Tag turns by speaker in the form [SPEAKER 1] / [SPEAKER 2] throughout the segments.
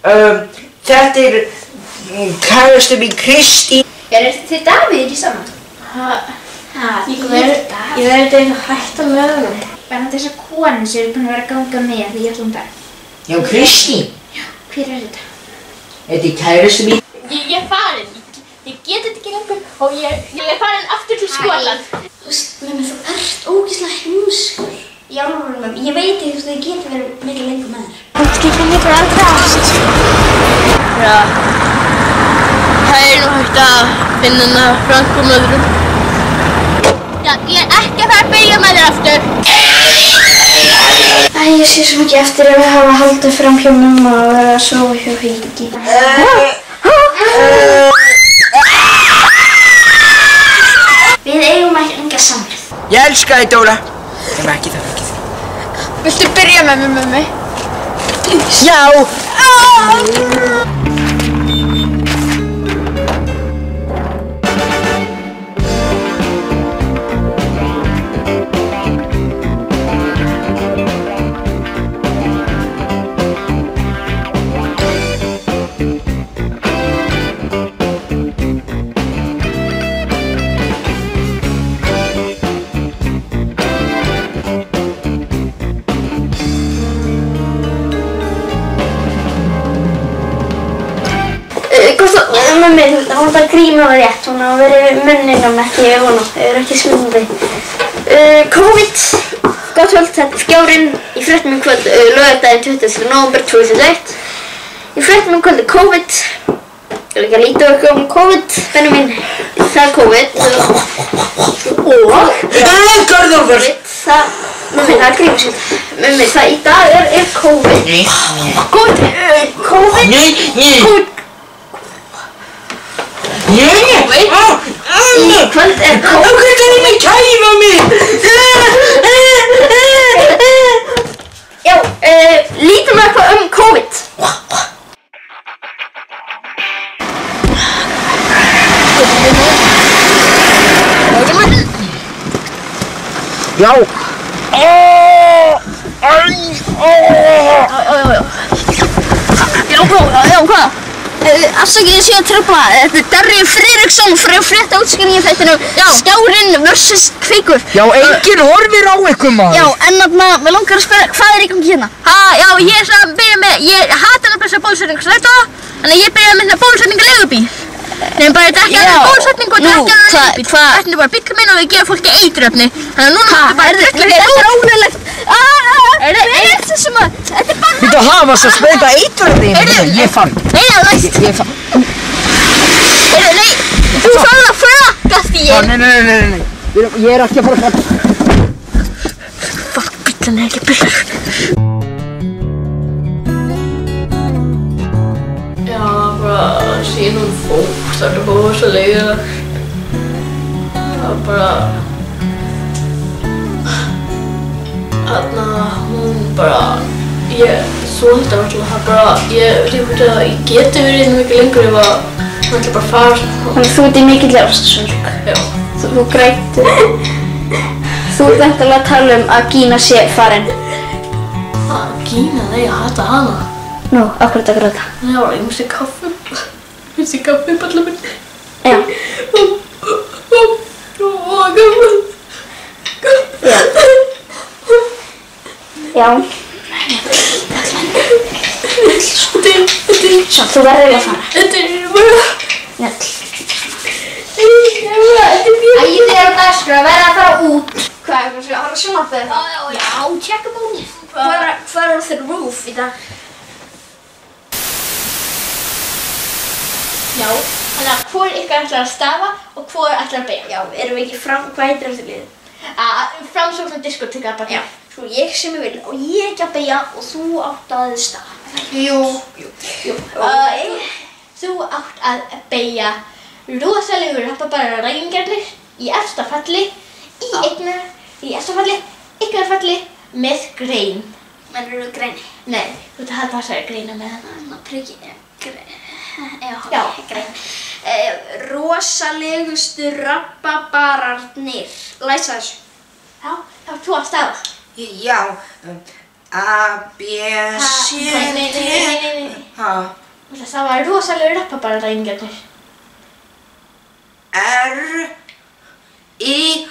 [SPEAKER 1] Þetta kærastu mín Kristín.
[SPEAKER 2] Þið Davíð saman?
[SPEAKER 3] Ég verði þetta hægt að lögum.
[SPEAKER 2] En þessar konur sem eru búin að vera að ganga með því ég ætlum það.
[SPEAKER 1] Já, Kristín.
[SPEAKER 2] Já, hver þetta?
[SPEAKER 1] Þetta kærastu mín.
[SPEAKER 3] Ég er farin. Ég get þetta ekki lengur og ég er farin aftur til skólan.
[SPEAKER 2] Þú ert ógeðslega heimskur. Já, ég veit ekki þið getur verið mikið lengur með þér.
[SPEAKER 3] Kannski finn ég bara aldrei ást. Það nú hægt að finna hana framkomöðrum. Já, ég er ekki að fara að byrja með þér aftur.
[SPEAKER 2] Ég sé svo mikið eftir að við hafa haldið fram hjá mamma og verið að sofa hjá Helgi. Við eigum ekki enga samleið.
[SPEAKER 1] Ég elska þig, Dóra. Ef ekki það.
[SPEAKER 3] Viltu byrja með mér, mömmu?
[SPEAKER 1] Já!
[SPEAKER 2] Mömmi, hún það gríma var rétt, hún á að vera við munninum ekki við honum, þau eru ekki smundið. COVID, gott kvöld, þetta er Skjárinn, í fréttum kvöld laugardaginn 20. nóvember 2001. Í fréttum kvöld er COVID, ég vil ekki að líta okkur COVID, benni mín, það er COVID og
[SPEAKER 1] Garðólfur!
[SPEAKER 2] Mömmi, það er gríma sér. Mömmi, það í dag er COVID. COVID. Í kvöld er COVID.
[SPEAKER 1] Hvernig kann ég mig kæfa mig?
[SPEAKER 2] Já, lítum eitthvað COVID.
[SPEAKER 1] Já.
[SPEAKER 3] Já, hvað? Afsakið ég sé að tröfla. Þetta er Darri Friðriksson frá fréttaútskýringarþættinum Skjárinn vs. Kveikur.
[SPEAKER 1] Já, enginn horfir á ykkur maður.
[SPEAKER 3] Já, en við langar að spyrja, hvað er í gangi hérna? Já, ég er að byrja með, ég hata að þessa bólusetningarstrætó, þannig að ég byrjaði með þessa bólusetningarleigubíl. Nefnum bara þetta ekki aðeins bólusetning og þetta ekki aðeins leigubíl. Þetta er bara bíllinn minn og við gefum fólki eiturefni. Þannig að núna máttu bara drukka við út. Þetta er ólöglegt. Hver er þessi maður? Þetta er bara...
[SPEAKER 1] Þú hafa svo spreyta eiturefni. Ég fann.
[SPEAKER 3] Nei, það er næst. Nei, þú fann að frakast í ég.
[SPEAKER 1] Nei. Ég er ekki að fara að fara.
[SPEAKER 3] Fuck, bíllinn er ekki bílar. Já, bara síðan fólk, það er bara svo leiðilegt. Það er bara... Þarna, hún bara... Svo þetta var alltaf bara... Ég veit ekki hvort að ég geti verið hérna mikið lengur ef að hún ætla bara að fara.
[SPEAKER 2] Þannig þú ert í mikilli ástarsorg.
[SPEAKER 3] Já.
[SPEAKER 2] Þú grætur. Þú ert væntanlega að tala að Gína sé farin.
[SPEAKER 3] Gína, nei, ég hata hana.
[SPEAKER 2] Nú, af hverju þetta gráta?
[SPEAKER 3] Já, ég missti kaffi. Missti kaffi í balla minn.
[SPEAKER 2] Já. Já. Þú verður að fara.
[SPEAKER 3] Þetta er bara...
[SPEAKER 2] Njöll.
[SPEAKER 3] Ægir þér á dagskrá, verða að fara út.
[SPEAKER 2] Hvað, er það að fara að sjónvarpið það?
[SPEAKER 3] Já, tjekka bóni.
[SPEAKER 2] Hvað er The Roof í dag?
[SPEAKER 3] Já, þannig að hvor ykkar ætlar að stafa og hvor ætlar að beygja.
[SPEAKER 2] Já, erum við ekki fram, hvað heitir eftir liðið?
[SPEAKER 3] Framsókn og diskotekar bara.
[SPEAKER 2] Já. Svo ég sem ég vil og ég ekki að beygja og þú átt að stafa.
[SPEAKER 3] Jú. Þú átt að beygja rosalegur rabbarbara rægingarnir í efsta falli, ykkarfalli með grein.
[SPEAKER 2] Mennur þú greini?
[SPEAKER 3] Nei, þú ert að halda þessari greina með hana.
[SPEAKER 2] Ná, priki, já, grein. Rosalegustu rabbarbararnir. Læsa þessu.
[SPEAKER 3] Já, þá ert þú að stafa.
[SPEAKER 1] Já, A, B, C, D. Ha.
[SPEAKER 3] Það var rosalega rapabaradaingarnir.
[SPEAKER 1] R, I,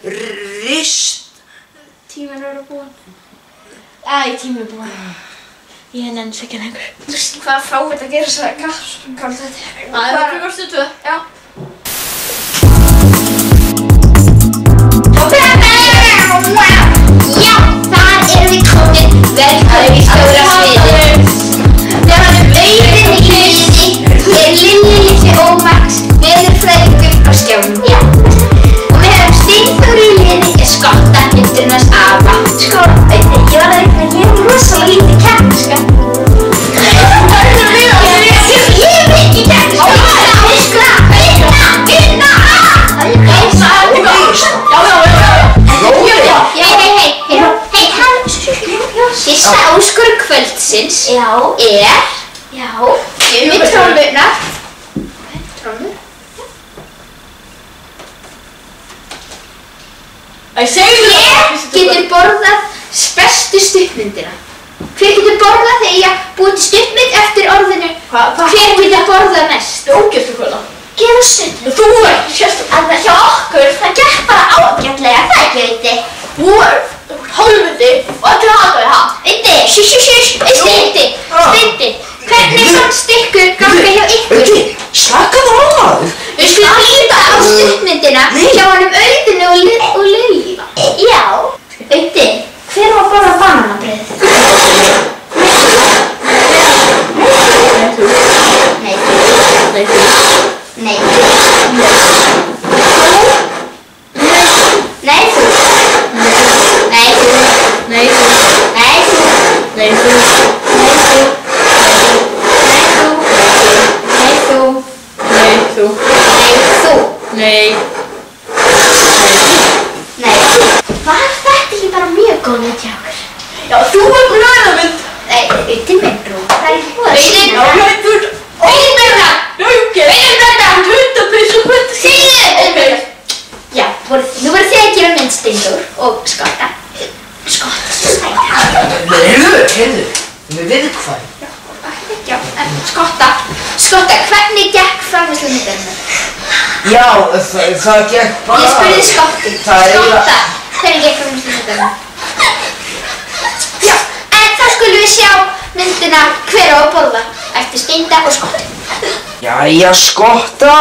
[SPEAKER 1] rist.
[SPEAKER 2] Tíminn eru búinn.
[SPEAKER 3] Æ, tíminn er búinn. Ég nenni ekki lengur.
[SPEAKER 2] Hvað frávitt að gera þess að kalla þetta?
[SPEAKER 3] Það var fyrstu 2.
[SPEAKER 2] Já. Já, þar erum við komin. Velkomin í stóra sviðið. Við hafum veiðin í liði. Lilli litli Ómax, veðurfræðingur á skjánum. Já. Og við hefum Steinþór í liði, Skotta, hundurinn hans afa. Sko, ég var að reyna að ég er rosalega lítið keppni, sko. Ég er ekki keppni, sko. Fyrsta áskorun kvöldsins er með trommurnar. Trommur? Hver getur borðað bestu stuttmyndina? Hver getur borðað þegar ég búið til stuttmynd eftir orðinu? Hver getur borðað mest?
[SPEAKER 3] Það er ógeðslega kvölda.
[SPEAKER 2] Gefa stuttmynd.
[SPEAKER 3] Þú er sérstaklega.
[SPEAKER 2] Að það hjá okkur, það gekk bara ágætlega, það ekki veiti.
[SPEAKER 3] Þú er hálfmyndi og allir hata við það.
[SPEAKER 2] Veiti, Steindi. Hvernig fannst ykkur ganga hjá ykkur?
[SPEAKER 1] Slakaðu á maður.
[SPEAKER 2] Við skulum líta á stuttmyndina hjá honum Auðunni og Lilju. Já. Veiti, hver var að borða bananabrauð?
[SPEAKER 3] Nei.
[SPEAKER 2] Var þetta ekki bara mjög góð mynd hjá okkur?
[SPEAKER 3] Já, þú var grænamynd.
[SPEAKER 2] Nei, Auðun minn brú. Það er ekki búið að
[SPEAKER 3] Já, þú ert
[SPEAKER 2] Auðun!
[SPEAKER 3] Hundapis og hundapis.
[SPEAKER 2] Segðu! Já, nú voru þið að gera mynd Steindór og Skotta.
[SPEAKER 1] Heyrðu, við viðkvæm.
[SPEAKER 2] Já, en Skotta, hvernig gekk framleiðslu myndarinnar?
[SPEAKER 1] Já, það gekk bara...
[SPEAKER 2] Ég spurði Skottu.
[SPEAKER 1] Skotta,
[SPEAKER 2] hvernig gekk framleiðslu myndarinnar? Já, en þá skulum við sjá myndina hver á að borða eftir Steinda og Skottu.
[SPEAKER 1] Jæja, Skotta.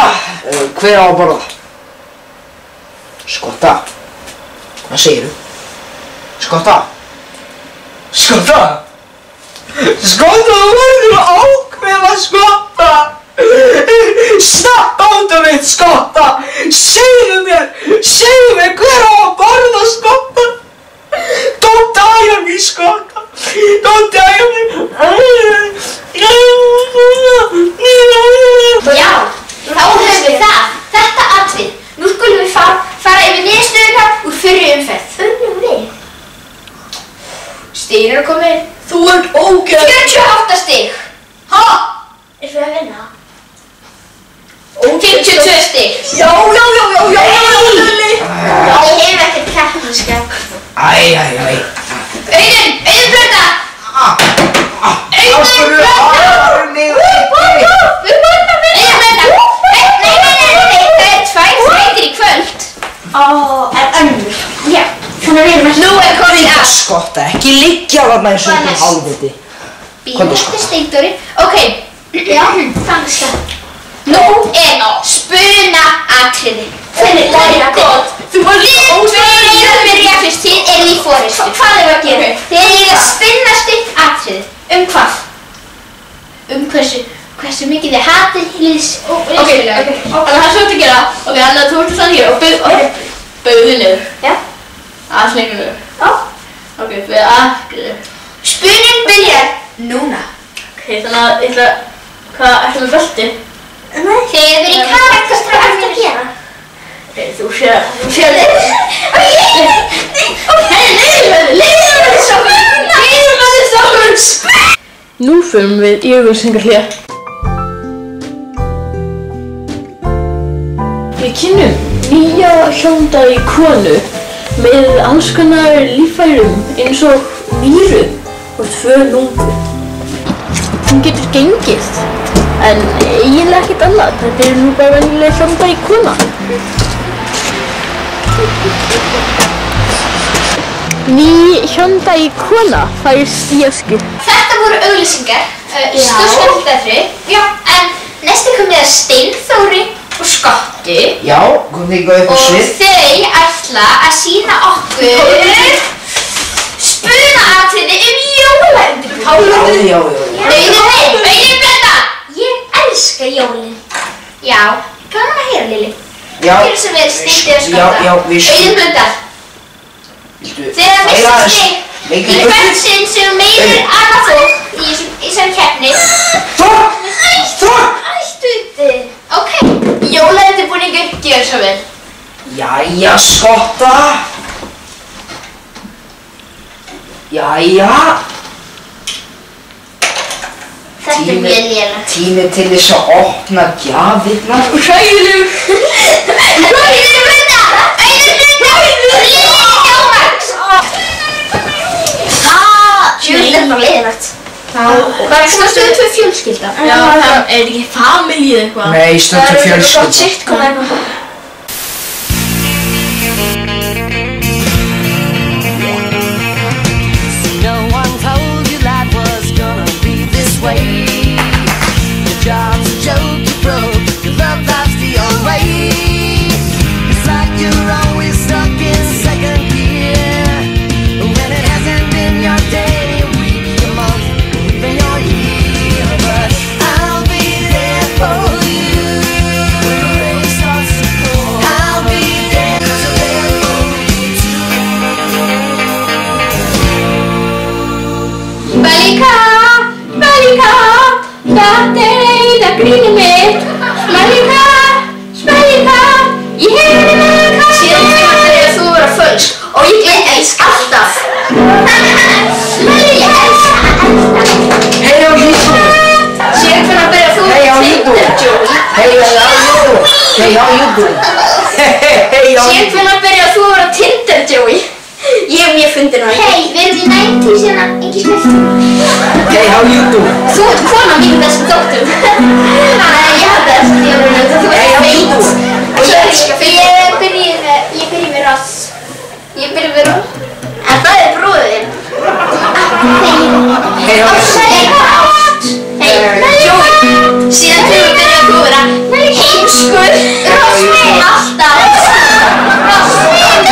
[SPEAKER 1] Hver á að borða? Skotta. Hvað segirðu? Skotta. Skotta, þú verður að ákveða, Skotta. Snappa út af mitt, Skotta. Segðu mér hver á að borða, Skotta. Don't die on me, Skotta. Don't die on me.
[SPEAKER 2] Já, þá höfum við það. Þetta atvið. Nú skulum við fara yfir niðurstöðurnar úr fyrri umferð. Unnum við? Stigin eru komin.
[SPEAKER 3] Þú ert ógeðslega.
[SPEAKER 2] 48 stig.
[SPEAKER 3] Ha?
[SPEAKER 2] Erum við að vinna? 52 stig.
[SPEAKER 3] Já. Lilli.
[SPEAKER 2] Ég hef ekkert keppniska.
[SPEAKER 1] Æ.
[SPEAKER 2] Auðun Brönda! Auðun Brönda! Nei, það er 2 þrautir í kvöld. En önnur. Já, þannig að við erum ekki. Nú er komið að.
[SPEAKER 1] Skotta, ekki liggja þarna eins og einhvern hálfviti.
[SPEAKER 2] Bíðum eftir Steindóri. Ok, já, franska. Nú er spunaatriði. Hvernig læra gott?
[SPEAKER 3] Þú var
[SPEAKER 2] Þið tveir að byrja fyrst, þið eruð í forystu. Hvað erum við að gera? Þið eruð að spinna stutt atriði. Hvað? Hversu mikið þið hatið liðs og liðsfélaga.
[SPEAKER 3] Þannig að það er svo að gera. Ok, þannig að þú ert þannig hér og bauðu niður.
[SPEAKER 2] Já.
[SPEAKER 3] Aðeins lengur niður.
[SPEAKER 2] Já.
[SPEAKER 3] Ok, við aðgriðu.
[SPEAKER 2] Spuninn byrjar núna.
[SPEAKER 3] Ok, þannig að ég ætla... Hvað ætlum við belti?
[SPEAKER 2] Nei. Þið eruð verið í karakter hvað ætlum að gera.
[SPEAKER 3] Ok, þú sér þig. Leiðum saman. Nú förum við í auglýsingahlé. Við kynnum nýja hjóndaði konu með alls konar líffærum eins og nýru og 2 lungu. Hún getur gengið, en eiginlega ekkert annað. Þetta nú bara venjuleg Hyundai kona. Ný Hyundai kona fæst í ösku.
[SPEAKER 2] Þetta voru auglýsingar, stórskemmtilegt atriði. Já. En næst komið að Steinþóri og Skottu.
[SPEAKER 1] Já, komið eitthvað upp á svið.
[SPEAKER 2] Og þau ætla að sýna okkur spunaatriði jólaundirbúning.
[SPEAKER 1] Já.
[SPEAKER 2] Auðvitað blönda! Ég elska jólin. Já, gaman að heyra, Lili.
[SPEAKER 1] Já.
[SPEAKER 2] Hér sem við Steindi og Skotta.
[SPEAKER 1] Já, við
[SPEAKER 2] Auðvitað blönda. Þegar missa sig í hvert sinn sem meiðir annað fólk í þessari keppni. Hættu þið! Ok, jólaundirbúningur, gjör svo vel.
[SPEAKER 1] Jæja, Skotta. Jæja.
[SPEAKER 2] Þetta mjög lélegt.
[SPEAKER 1] Tími til þess að opna gjafirnar.
[SPEAKER 3] Hræðilegur!
[SPEAKER 2] Hræðilegur blönda! Þetta er bara leiðilegt. Hvað er stöðu 2 fjölskylda?
[SPEAKER 3] Já, það er ekki familíu eitthvað.
[SPEAKER 1] Nei, stöðu fjölskylda.
[SPEAKER 2] Gott sitcom eitthvað.
[SPEAKER 4] No one told you life was gonna be this way. Your job's a joke, you broke, your love life's the old way. It's like you're always stuck in second gear, when it hasn't been your day, your week, your month, even your year. But I'll be there for you when the rain starts to pour. I'll be there for you too.
[SPEAKER 2] Malika, þetta er eina grínið mitt. Malika, ég hef henni Malika. Síðan þegar þú vera fölsk og ég elska alltaf. Malika, ég elska alltaf.
[SPEAKER 1] Hey, how you doing?
[SPEAKER 2] Síðan þegar byrjar þú
[SPEAKER 1] Hey, how you doing?
[SPEAKER 2] Joey.
[SPEAKER 1] Hey, how you doing? Hey, how you doing? Hey, how you
[SPEAKER 2] Síðan þegar byrjar þú vera Tinder, Joey. Ég hef mjög fundin á því. Hei, við erum í 90s hérna, ekki snöftu.
[SPEAKER 1] Hey, how you doing?
[SPEAKER 2] Þú ert kona mín þessum þáttum. Nei, ég hafði þessum þjóðunum, þú ert feit. Og ég byrja með Ross. Ég byrja með Ross. En það er bróðinn.
[SPEAKER 1] Hey, how you doing?
[SPEAKER 2] Hei, Joey. Síðan þegar byrjar þú vera heimskur. Ross með alltaf. Ross með.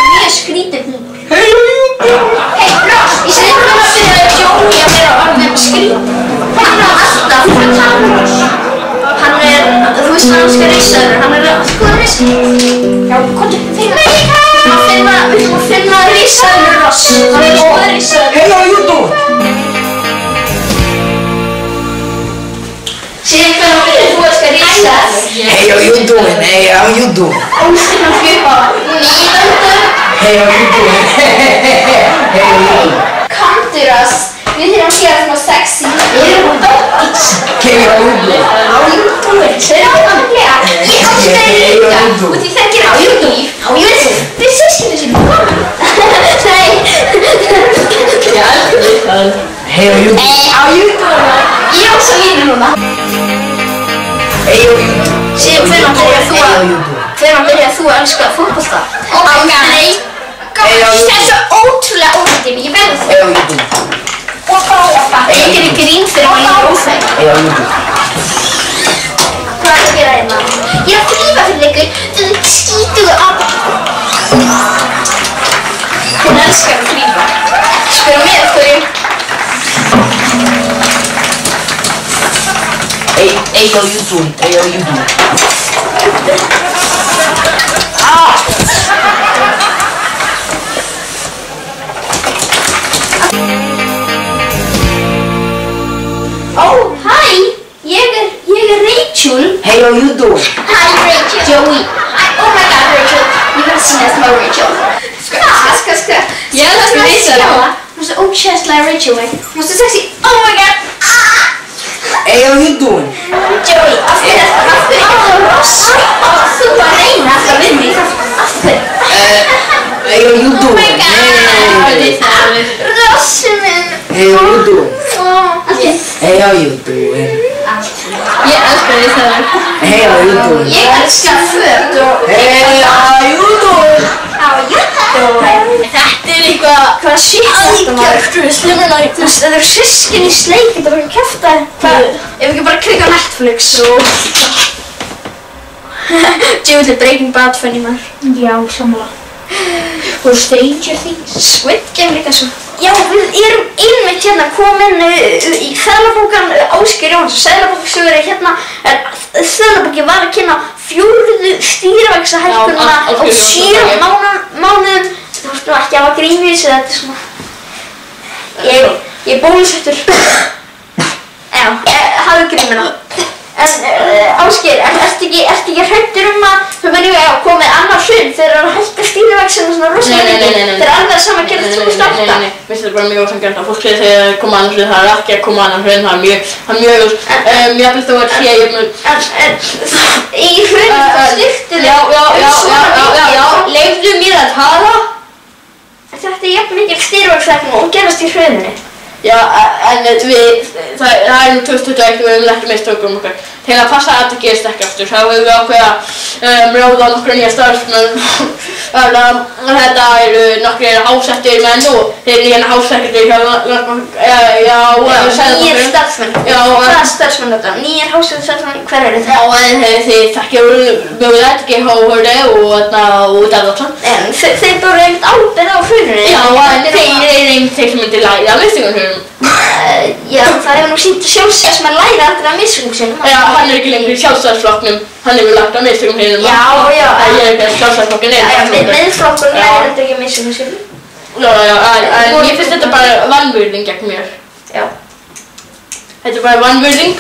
[SPEAKER 2] Mjög skrítið hún.
[SPEAKER 1] Hey, how you doing?
[SPEAKER 2] Hei, Ross, ég segi þú að byrja Joey að vera orðin skrítið. Hann er alltaf fyrir Ross. Hann er, þú veist hann skal reysaður, hann er að skoða reysaður. Já, komdu, finna. Við ætlum að finna reysaður Ross. Hann er skoða reysaður.
[SPEAKER 1] Hey, how you doing?
[SPEAKER 2] Síðan hvernig byrjar þú að skal reysaður.
[SPEAKER 1] Hey, how you doing? Hey, how you doing?
[SPEAKER 2] Óstina fjöpa. Nývöndur.
[SPEAKER 1] Hey, how you doing? Hey, how you doing?
[SPEAKER 2] Komdu Ross. Við þurfum að gera svona sexy. Við erum á doggis.
[SPEAKER 1] Hey, how you doing?
[SPEAKER 2] Á YouTube. Þeir eru ákvæmlega. Ég átti þeir líka. Og því þekkir á YouTube. Á YouTube. Þið sískinu sín. Nei.
[SPEAKER 3] Ég elska það.
[SPEAKER 1] Hey, how you doing?
[SPEAKER 2] Á YouTube. Ég á svo línu núna.
[SPEAKER 1] Hey, how you doing?
[SPEAKER 2] Síðan hvernig byrjar þú að elska fótbolta? Aldrei. Þetta er svo ótrúlega óþægindi. Ég verður
[SPEAKER 1] Hey, how you doing?
[SPEAKER 2] Ég gerir grín fyrir maður líka óþægindi.
[SPEAKER 1] Hey, how you doing?
[SPEAKER 2] Hvað er að gera hérna? Ég er að þrýfa fyrir ykkur skítugu apa. Hún elskar að þrýfa. Spyrum mér af hverju.
[SPEAKER 1] Hey, how you doing? Hey, how you doing?
[SPEAKER 2] Ó, hæ, ég er Rachel.
[SPEAKER 1] Hey, how you doing?
[SPEAKER 2] Hi, Rachel. Joey. Hi, oh my god, Rachel. Ég verð að sýna smá Rachel. Ska.
[SPEAKER 3] Ég elska Rachel.
[SPEAKER 2] Hún er svo ókjærslega Rachel, veit. Hún er svo sexy. Oh my god.
[SPEAKER 1] Hey, how you doing?
[SPEAKER 2] Joey, af hverju? Ross. Þú að reyna alltaf við mig. Af hverju?
[SPEAKER 1] Hey, how you doing?
[SPEAKER 2] Rossi minn.
[SPEAKER 1] Hey, how you doing?
[SPEAKER 2] Yes.
[SPEAKER 1] Hey, how you doing?
[SPEAKER 3] Ég elska því það.
[SPEAKER 1] Hey, how you doing?
[SPEAKER 2] Ég elska föt og...
[SPEAKER 1] Hey, how you doing?
[SPEAKER 2] Þetta eitthvað... Hvað shit þetta maður? Þú veist, þetta eru systkini í sleik, þetta bara kjafta. Hvað? Ef ekki bara klikka Netflix og... Djúvillig Breaking Bad fann ég maður.
[SPEAKER 3] Já, sammála. Og Stranger Things.
[SPEAKER 2] Squid Game líka svo. Já, við erum einmitt hérna komin í Seðlabókan Ásgeir Jónsson. Seðlabókasögur hérna. Seðlabókin var að kynna 4. stýrivaxtahækkunina á 7 mánuðum. Þú veist nú ekki að hafa grímis eða þetta er svona... Ég er bólusettur. Já, hafðu grímina. En Ásgeir, ertu ekki hræddur að þú verður að koma með annað hrun þegar það er að hækka stýrivaxtina svona rosalega mikið? Þeir eru alveg sama að gera 2008.
[SPEAKER 3] Nei, mér finnst þetta bara mjög ósanngjarnt að fólk segir þegar það koma annað hrun, það er ekki að koma annað hrun, það er mjög jafnvel þó að sé ég mun...
[SPEAKER 2] Í hrun styrktu þig
[SPEAKER 3] Já, leifðu mér að tala.
[SPEAKER 2] Þetta er jafn mikil stýrivaxtahækkun og gerast í hruninu.
[SPEAKER 3] Já, en það er nú 2021 og við höfum lært mistökum okkar. Til að passa að þetta gerist ekki aftur, þá höfum við ákveðið að ráða nokkra nýja starfsmenn. Þetta eru nokkrir hásettir menn og þeir eru hérna hásettir hjá
[SPEAKER 2] Nýjir starfsmenn? Hvaða starfsmenn þetta? Nýjir hásettir starfsmenn, hver eru þetta?
[SPEAKER 3] Já, en þið þekkja mögulega ekki Hóhörði og Daðarsson.
[SPEAKER 2] En þeir bara einmitt ábyrgð á hruninu?
[SPEAKER 3] Já, en þeir eru þeir sem myndi læra af mistökum.
[SPEAKER 2] Já, það hefur nú sýnt að sjálfstæðismenn læra aldrei af mistökum sínum.
[SPEAKER 3] Já, hann er ekki lengur í sjálfstæðisflokknum, hann hefur lært af mistökum sínum.
[SPEAKER 2] Já.
[SPEAKER 3] Ég er ekki að sjálfstæðisflokkin er.
[SPEAKER 2] Miðflokkurinn lærir aldrei ekki af mistökum sínum.
[SPEAKER 3] Já, en ég finnst þetta bara vanvirðing gegn mér.
[SPEAKER 2] Já.
[SPEAKER 3] Þetta er bara vanvirðing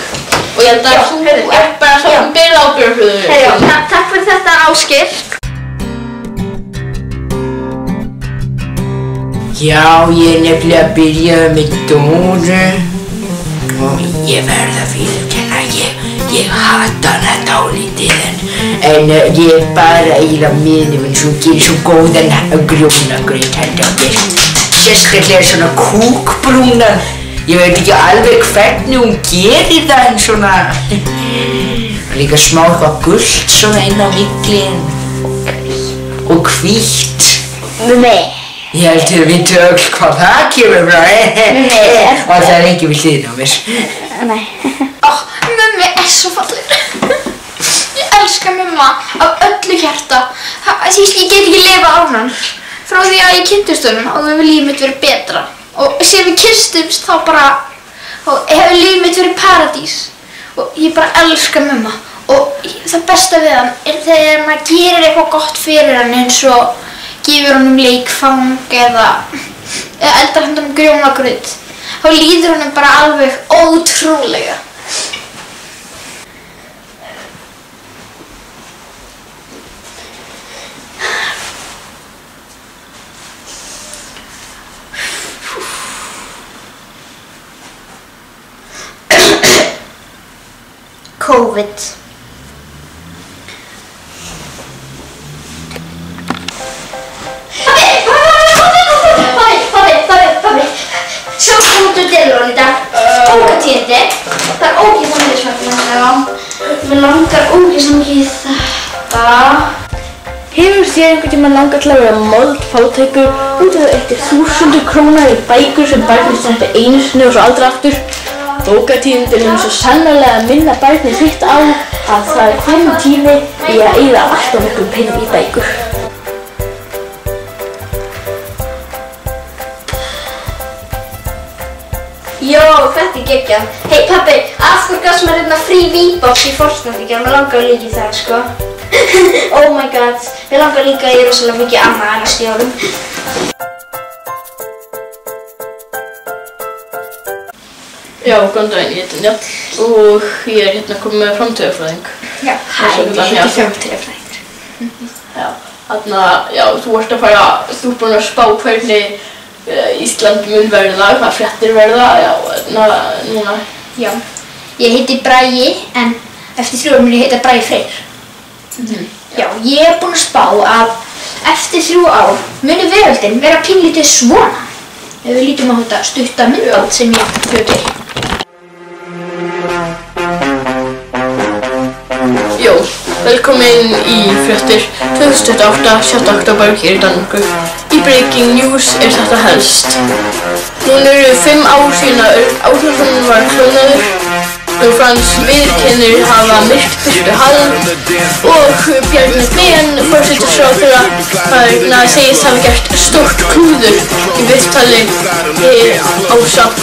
[SPEAKER 3] og ég held að þú ert bara sá sem byrði ábyrgð fyrir þau.
[SPEAKER 2] Takk fyrir þetta, Ásgeir.
[SPEAKER 1] Já, ég nefnilega byrjaði með Dóru og ég verð að viðurkenna að ég hata hana dálítið en ég er bara eiginlega með henni svo hún gerir svo góðan grjónagraut held á mér. Sérstaklega svona kúkbrúnan. Ég veit ekki alveg hvernig hún gerir það en svona... Líka smá eitthvað gult svona inn á milli og hvítt.
[SPEAKER 2] Nei.
[SPEAKER 1] Ég held að við öll hvað það kemur frá, og það er ekki við hliðina á mér.
[SPEAKER 2] Nei.
[SPEAKER 5] Mummi er svo falleg. Ég elska mumma af öllu hjarta. Ég get ekki lifað án hann. Frá því að ég kynntist honum og hefur lífið mitt verið betra. Og sem við kynstumst þá bara hefur lífið mitt verið paradís. Og ég bara elska mumma. Og það besta við hann er þegar maður gerir eitthvað gott fyrir hann eins og gefur honum leikfang eða eldar hann grjónagraut. Þá líður honum bara alveg ótrúlega.
[SPEAKER 2] COVID. Pabbi, sjáðu út úr dyrunum í dag. Bókatíðindi. Það er ógeðslega mikið svona. Mér langar ógeðslega mikið í þetta.
[SPEAKER 3] Hefur þér einhvern tímann langað til að vera moldfátækur út af það eittir 1000 krónar í bækur sem barnið sleppi einu sinni og svo aldrei aftur? Bókatíðindin mun svo sannarlega minna barnið þitt á að það er kominn tími í að eyða alltof miklum peningum í bækur.
[SPEAKER 2] Jó, þetta er geggjað. Hei pabbi, af hverju gafst maður hérna free V-box í Fortnite í gær? Mér langar líka í það, sko. Oh my god, mér langar líka í rosalega mikið annað á næstu árum.
[SPEAKER 3] Já, góðan daginn, ég heiti Njáll og ég er hérna komið með framtíðarfræðing.
[SPEAKER 2] Já, hæ, ég heiti framtíðarfræðingur.
[SPEAKER 3] Já, þarna, já, þú ert búinn að spá hvernig Ísland mun verða, hvað fréttir verða, já, núna.
[SPEAKER 5] Já, ég heiti Bragi en eftir 3 ára mun ég heita Bragi Freyr. Já, ég er búinn að spá að eftir 3 ár muni veröldin vera pínlítið svona. Ef við lítum á þetta stutta myndband sem ég bjó til.
[SPEAKER 3] Jó, velkomin í fréttir 2028, 7. október hér í Danmörku. Í Breaking News þetta helst. Núna eru 5 ár síðan Árnason var klónaður. Frans viðurkennir hafa myrt Birtu Hall og Bjarni Ben, forsætisráðherra, segist hafa gert stórt klúður í viðtali ásamt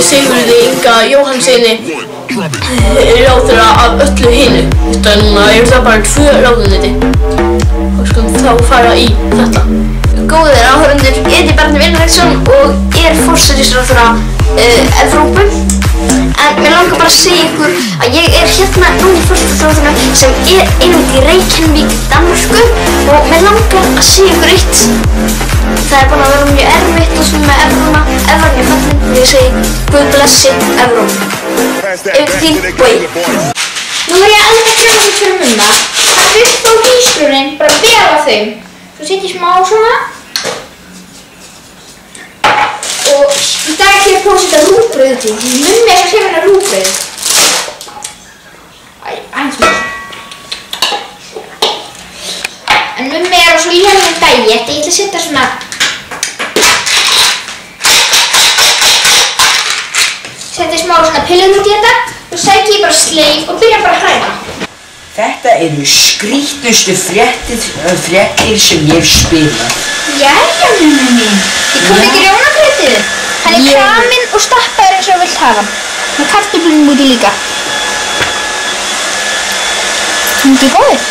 [SPEAKER 3] Sigurði Inga Jóhannssyni, ráðherra af öllu hinu. Núna það bara 2 ráðuneyti og skulum þá fara í þetta.
[SPEAKER 2] Góðir áhorfendur, ég heiti Bjarni Vilhelmsson og forsætisráðherra Evrópu. En mér langar bara að segja ykkur að ég hérna núna í forsætisráðherra sem einmitt í Reykjavík, Danmörku, og mér langar að segja ykkur eitt. Það búin að vera mjög erfitt og svona með evruna. Evran fallin og ég segi Guð blessi Evrópu. Yfir til þín, Bogi.
[SPEAKER 5] Nú ég alveg að gera þetta fyrir mumma. Það upp á gíslurinn, bara bera þeim. Svo setjum ég smá svona. Og í dag ætlum ég að prófa að setja rúgbrauð til. Mummi að setja hérna rúgbrauð. Aðeins mér. En mummi á svo lélegum dæet. Ég ætla að setja svona. Setja smá svona pillur út í þetta. Og sæki ég bara sleif og byrja bara að hræða.
[SPEAKER 1] Þetta eru skrítnustu fréttir sem ég hef spilað.
[SPEAKER 5] Jæja, mummi mín. Ég kom ekki rjónagrautið. Hann kraminn og stappaður eins og þú vilt hafa hann. Með kartöflunum úti líka. Þú ekki góður?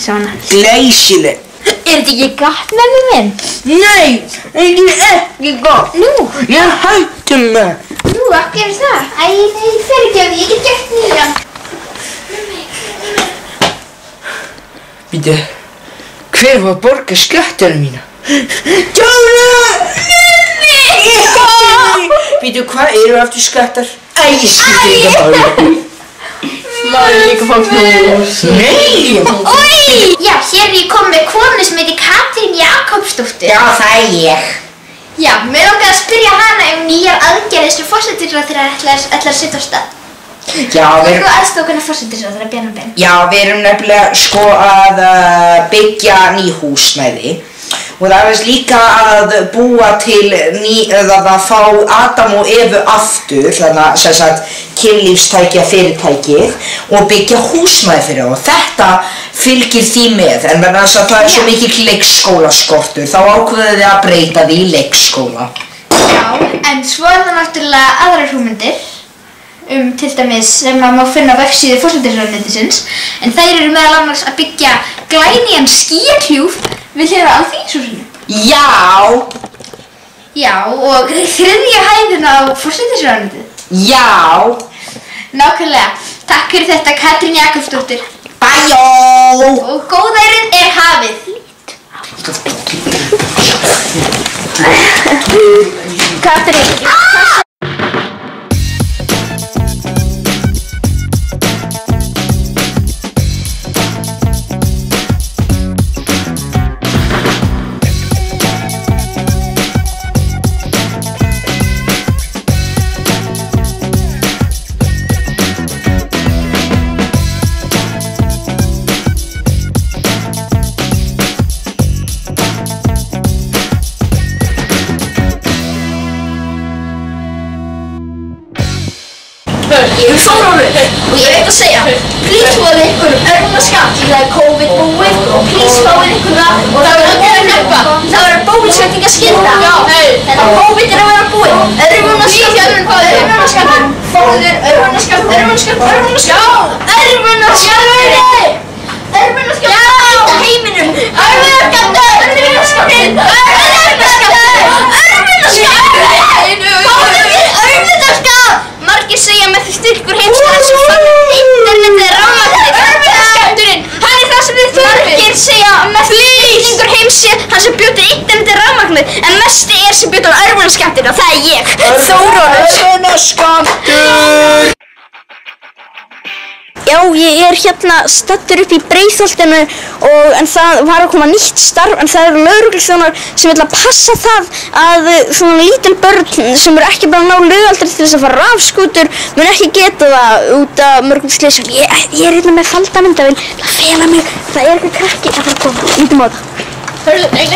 [SPEAKER 5] Svona.
[SPEAKER 1] Glæsileg.
[SPEAKER 5] Er þetta ekki gott, mömmu minn?
[SPEAKER 1] Nei, ekki gott.
[SPEAKER 5] Nú?
[SPEAKER 1] Ég hætti mig.
[SPEAKER 5] Nú, af hverju það? Æ, nei, fyrirgefðu, ég get gert nýjan.
[SPEAKER 1] Býtu, hver var að borga skattunum mína? Jóna! Býtu, hvað eru aftur skattar? Æ, ég skildi ekki að bála.
[SPEAKER 3] Maður líka fá knús.
[SPEAKER 1] Nei!
[SPEAKER 5] Oi! Já, hér er ég komið með konu sem heitir Katrín Jakobsdóttir.
[SPEAKER 1] Já, það er ég.
[SPEAKER 5] Já, mér langaði að spyrja hana nýjar aðgerðir sem forsætisráðherra ætlar að setja á stað.
[SPEAKER 1] Já,
[SPEAKER 5] Þú aðstofna forsætisráðherra Bjarni Ben.
[SPEAKER 1] Já, við erum nefnilega sko að byggja ný húsnæði og það er líka að búa til að fá Adam og Evu aftur, þannig að sem sagt kynlífstækja fyrirtækið og byggja húsnæði fyrir og þetta fylgir því með en verðan þess að það er svo mikil leikskólaskortur þá ákveðið þið að breyta því í leikskóla.
[SPEAKER 5] Já, en svo er það náttúrulega aðrar hugmyndir til dæmis sem maður má finna á vefsíðu forsætisráðuneytisins en þær eru meðal annars að byggja glænýjan skíahjúp við hliðina á Alþingishúsinu.
[SPEAKER 1] Já!
[SPEAKER 5] Já, og 3. hæðin á forsætisráðuneytið.
[SPEAKER 1] Já!
[SPEAKER 5] Nákvæmlega. Takk fyrir þetta Katrín Jakobsdóttir.
[SPEAKER 1] Bæjó!
[SPEAKER 5] Og góðærið er hafið.
[SPEAKER 2] Katrín.
[SPEAKER 5] Ég fór á mig og ég veit að segja please fáið ykkur örvunarskammt því það er COVID búið og please fáið ykkur það og það verður að gera nefna það verður bólusetningaskylda en COVID er að vera búið örvunarskammt fáið örvunarskammt heiminum margir segja með því styrkur heimsins internetið er rafmagnið örvunarskamturinn, hann er það sem þið þurfið margir segja með því styrkur heimsins hann sem bjó til internetið er rafmagnið
[SPEAKER 2] nafnið, en mesti er sem bjöður á örvunaskammtinn og það er ég, Þórólfur.
[SPEAKER 1] Örvunaskammtur!
[SPEAKER 2] Já, ég er hérna staddur upp í Breiðholtinu en það var að koma nýtt starf en það eru lögregluþjónar sem vilja passa það að svona lítil börn sem eru ekki bara ná lögaldri til þess að fara rafskútur mun ekki geta það út af mörgum slysum. Ég er hérna með faldamyndavél að fela mig, það er eitthvað krakki að fara að koma, lítum á það.
[SPEAKER 3] Hörðu, nei, á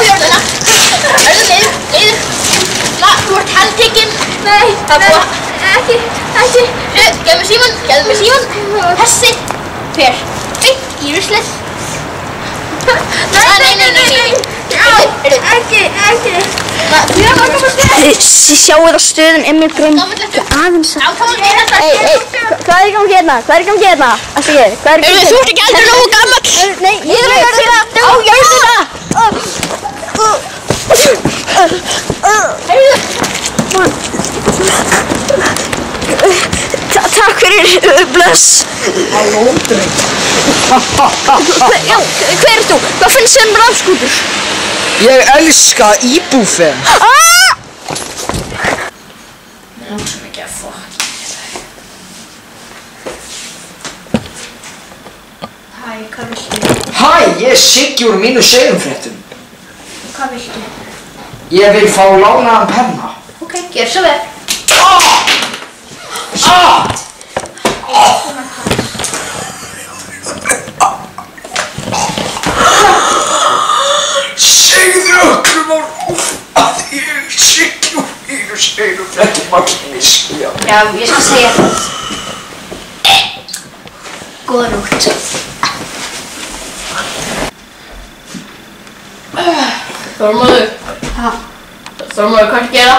[SPEAKER 3] jörðuna. Hörðu, niður. Þú ert handtekinn. Nei, ekki. Gefðu mér símann. Þessi fer beint í ruslið. Nei. Ekki.
[SPEAKER 2] Þið sjáu það stöðun Emil Brynn aðeins að... Hvað er í gangi hérna? Allt ekki, hvað er í gangi hérna?
[SPEAKER 3] Þú ert ekki aldrei nógu gamall.
[SPEAKER 2] Nei, ég er að gera á jörðina! Takk fyrir, bless.
[SPEAKER 1] Halló, dreng.
[SPEAKER 2] Já, hver er þú? Hvað finnst þér rafskútur?
[SPEAKER 1] Ég elska íbúfen.
[SPEAKER 5] Mér langar svo mikið að fokk. Hæ, hvað viltu?
[SPEAKER 1] Hæ, ég er Siggi úr mínu segumfréttum.
[SPEAKER 5] Hvað viltu?
[SPEAKER 1] Ég vil fá lánaðan penna.
[SPEAKER 5] Ok, gjör svo vel.
[SPEAKER 1] Segðu öllum á RÚV að ég er Siggi úr mínu segumfréttum að miskja.
[SPEAKER 5] Já, ég skal segja það. Góða nótt.
[SPEAKER 3] Þormóður, hvað er að gera?